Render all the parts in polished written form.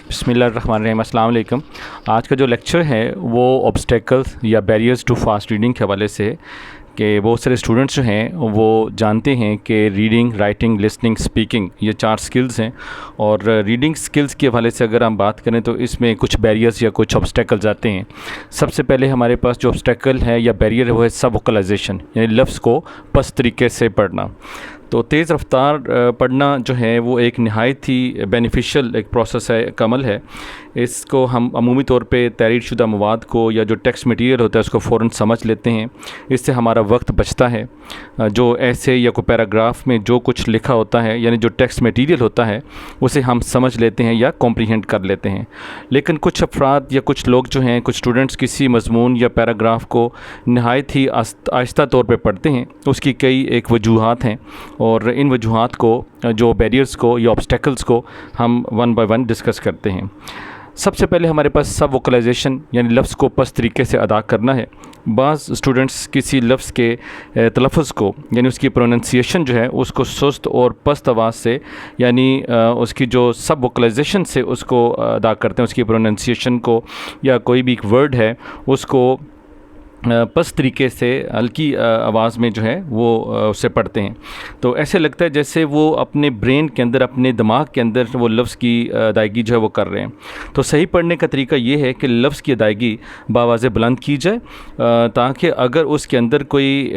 बिस्मिल्लाहिर्रहमानिर्रहीम, अस्सलाम वालेकुम। आज का जो लेक्चर है वो ऑब्स्टेकल्स या बैरियर्स टू फास्ट रीडिंग के हवाले से है कि बहुत सारे स्टूडेंट्स जो हैं वो जानते हैं कि रीडिंग, राइटिंग, लिसनिंग, स्पीकिंग ये 4 स्किल्स हैं। और रीडिंग स्किल्स के हवाले से अगर हम बात करें तो इसमें कुछ बैरियर्स या कुछ ऑब्स्टेकल्स आते हैं। सबसे पहले हमारे पास जो ऑब्स्टेकल है या बैरियर है वो है सब वोकलाइजेशन, यानी लफ्ज़ को पस्त तरीके से पढ़ना। तो तेज़ रफ्तार पढ़ना जो है वो एक नहायत ही बेनिफिशियल एक प्रोसेस है, एक अमल है। इसको हम अमूमी तौर पे तहरीर शुदा मवाद को या जो टेक्स्ट मटीरियल होता है उसको फ़ौरन समझ लेते हैं। इससे हमारा वक्त बचता है। जो ऐसे या कोई पैराग्राफ में जो कुछ लिखा होता है यानी जो टेक्स्ट मटीरियल होता है उसे हम समझ लेते हैं या कॉम्प्रीहेंड कर लेते हैं। लेकिन कुछ अफराद या कुछ लोग जो हैं, कुछ स्टूडेंट्स किसी मज़मून या पैराग्राफ को नहायत ही आहिस्ता तौर पे पढ़ते हैं। उसकी कई एक वजूहात हैं और इन वजूहात को, जो बैरियर्स को या ऑब्स्टेकल्स को हम वन बाय वन डिस्कस करते हैं। सबसे पहले हमारे पास सब वोकलाइजेशन यानी लफ्ज़ को पस्त तरीके से अदा करना है। बाज़ स्टूडेंट्स किसी लफ्ज़ के तलफ़ुज़ को यानी उसकी प्रोनंसिएशन जो है उसको सुस्त और पस्त आवाज़ से यानी उसकी जो सब वोकलाइजेशन से उसको अदा करते हैं। उसकी प्रोनंसिएशन को या कोई भी एक वर्ड है उसको पस्त तरीके से हल्की आवाज़ में जो है वो उससे पढ़ते हैं। तो ऐसे लगता है जैसे वो अपने ब्रेन के अंदर, अपने दिमाग के अंदर वो लफ्ज़ की अदायगी जो है वो कर रहे हैं। तो सही पढ़ने का तरीका ये है कि लफ्ज़ की अदायगी बावाज़ बुलंद की जाए ताकि अगर उसके अंदर कोई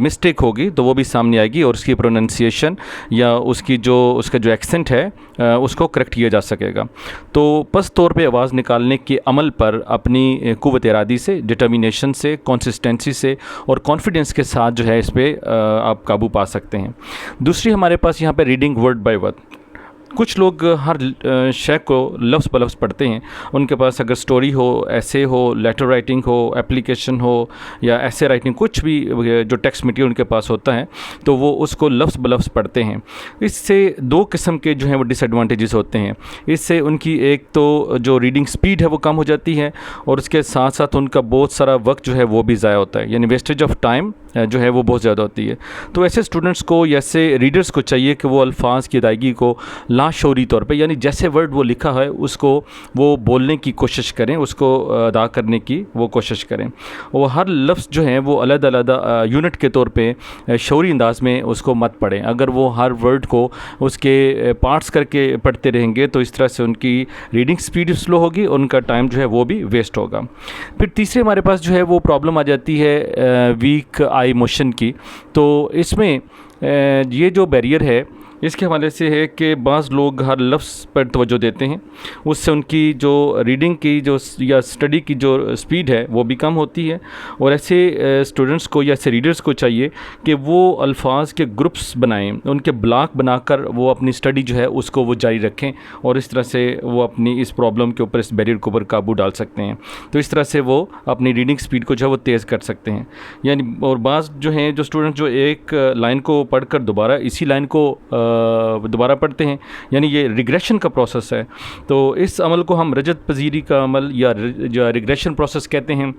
मिस्टेक होगी तो वो भी सामने आएगी और उसकी प्रोनंसिएशन या उसका जो एक्सेंट है उसको करेक्ट किया जा सकेगा। तो पस्त तौर पे आवाज़ निकालने के अमल पर अपनी क़ुव्वत इरादी से, डिटर्मिनेशन से, कंसिस्टेंसी से और कॉन्फिडेंस के साथ जो है इस पर आप काबू पा सकते हैं। दूसरी हमारे पास यहाँ पे रीडिंग वर्ड बाय वर्ड। कुछ लोग हर शय को लफ्ज़ ब लफ्ज़ पढ़ते हैं। उनके पास अगर स्टोरी हो, ऐसे हो, लेटर राइटिंग हो, एप्लीकेशन हो या ऐसे राइटिंग, कुछ भी जो टेक्स्ट मटीरियल उनके पास होता है तो वो उसको लफ्ज़ ब लफ्ज़ पढ़ते हैं। इससे 2 किस्म के जो हैं वो डिसएडवांटेजेस होते हैं। इससे उनकी एक तो जो रीडिंग स्पीड है वो कम हो जाती है और उसके साथ साथ उनका बहुत सारा वक्त जो है वो भी ज़ाया होता है, यानी वेस्टेज ऑफ टाइम जो है वो बहुत ज़्यादा होती है। तो ऐसे स्टूडेंट्स को, ऐसे रीडर्स को चाहिए कि वो अल्फाज की अदायगी को लाशऊरी तौर पे, यानी जैसे वर्ड वो लिखा है उसको वो बोलने की कोशिश करें, उसको अदा करने की वो कोशिश करें। और हर लफ्ज़ जो है वो अलग-अलग यूनिट के तौर पे शऊरी अंदाज में उसको मत पढ़ें। अगर वो हर वर्ड को उसके पार्ट्स करके पढ़ते रहेंगे तो इस तरह से उनकी रीडिंग स्पीड स्लो होगी और उनका टाइम जो है वो भी वेस्ट होगा। फिर तीसरे हमारे पास जो है वो प्रॉब्लम आ जाती है वीक आई मोशन की। तो इसमें ये जो बैरियर है इसके हवाले से है कि बाज़ लोग हर लफ्ज़ पर तवज्जो देते हैं, उससे उनकी जो रीडिंग की जो या स्टडी की जो स्पीड है वो भी कम होती है। और ऐसे स्टूडेंट्स को या ऐसे रीडर्स को चाहिए कि वो अल्फाज के ग्रुप्स बनाएं, उनके ब्लॉक बनाकर वो अपनी स्टडी जो है उसको वो जारी रखें और इस तरह से वो अपनी इस प्रॉब्लम के ऊपर, इस बैरियर के ऊपर काबू डाल सकते हैं। तो इस तरह से वो अपनी रीडिंग स्पीड को जो है वो तेज़ कर सकते हैं। यानी और बाज़ जो हैं जो स्टूडेंट जो एक लाइन को पढ़कर दोबारा इसी लाइन को दोबारा पढ़ते हैं, यानी ये रिग्रेशन का प्रोसेस है। तो इस अमल को हम रजत पजीरी का अमल या रिग्रेशन प्रोसेस कहते हैं।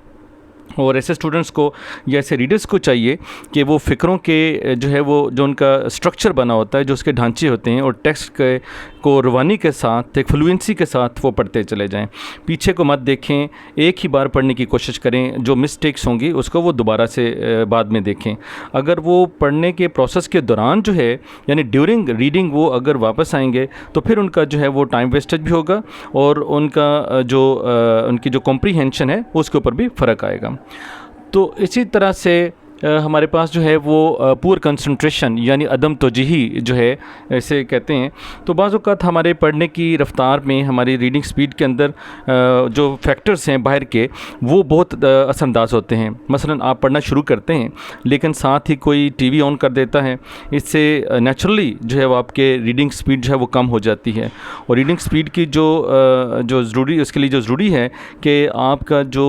और ऐसे स्टूडेंट्स को या ऐसे रीडर्स को चाहिए कि वो फ़िक्रों के जो है वो जो उनका स्ट्रक्चर बना होता है, जो उसके ढांचे होते हैं और टेक्स्ट को रवानी के साथ, एक फ्लुएंसी के साथ वो पढ़ते चले जाएं। पीछे को मत देखें, एक ही बार पढ़ने की कोशिश करें। जो मिस्टेक्स होंगी उसको वो दोबारा से बाद में देखें। अगर वो पढ़ने के प्रोसेस के दौरान जो है यानी ड्यूरिंग रीडिंग वो अगर वापस आएंगे तो फिर उनका जो है वो टाइम वेस्टेज भी होगा और उनकी जो कॉम्प्रीहेंशन है उसके ऊपर भी फ़र्क आएगा। तो इसी तरह से हमारे पास जो है वो पुअर कंसंट्रेशन यानी अदम तवज्जुही जो है ऐसे कहते हैं। तो बाज़ औक़ात हमारे पढ़ने की रफ़्तार में, हमारी रीडिंग स्पीड के अंदर जो फैक्टर्स हैं बाहर के वो बहुत असरअंदाज होते हैं। मसलन आप पढ़ना शुरू करते हैं लेकिन साथ ही कोई टीवी ऑन कर देता है, इससे नेचुरली जो है वो आपके रीडिंग स्पीड जो है वो कम हो जाती है। और रीडिंग स्पीड की जो ज़रूरी, उसके लिए जो ज़रूरी है कि आपका जो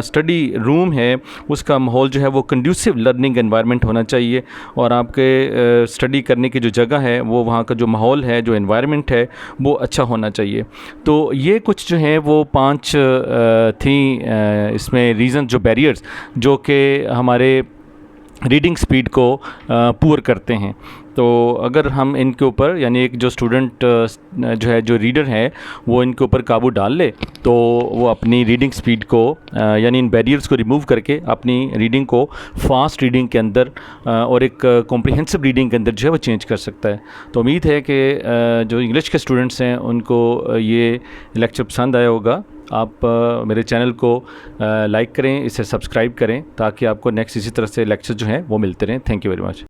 स्टडी रूम है उसका माहौल जो है वो कंड्यूसिव लर्निंग एनवायरनमेंट होना चाहिए और आपके स्टडी करने की जो जगह है वो, वहाँ का जो माहौल है, जो एनवायरनमेंट है वो अच्छा होना चाहिए। तो ये कुछ जो है वो 5 थी इसमें रीज़न, जो बैरियर्स जो कि हमारे रीडिंग स्पीड को पुअर करते हैं। तो अगर हम इनके ऊपर यानी एक जो स्टूडेंट जो है जो रीडर है वो इनके ऊपर काबू डाल ले तो वो अपनी रीडिंग स्पीड को यानी इन बैरियर्स को रिमूव करके अपनी रीडिंग को फास्ट रीडिंग के अंदर और एक कॉम्प्रिहेंसिव रीडिंग के अंदर जो है वो चेंज कर सकता है। तो उम्मीद है कि जो इंग्लिश के स्टूडेंट्स हैं उनको ये लेक्चर पसंद आया होगा। आप मेरे चैनल को लाइक करें, इसे सब्सक्राइब करें ताकि आपको नेक्स्ट इसी तरह से लेक्चर जो हैं वो मिलते रहें। Thank you very much.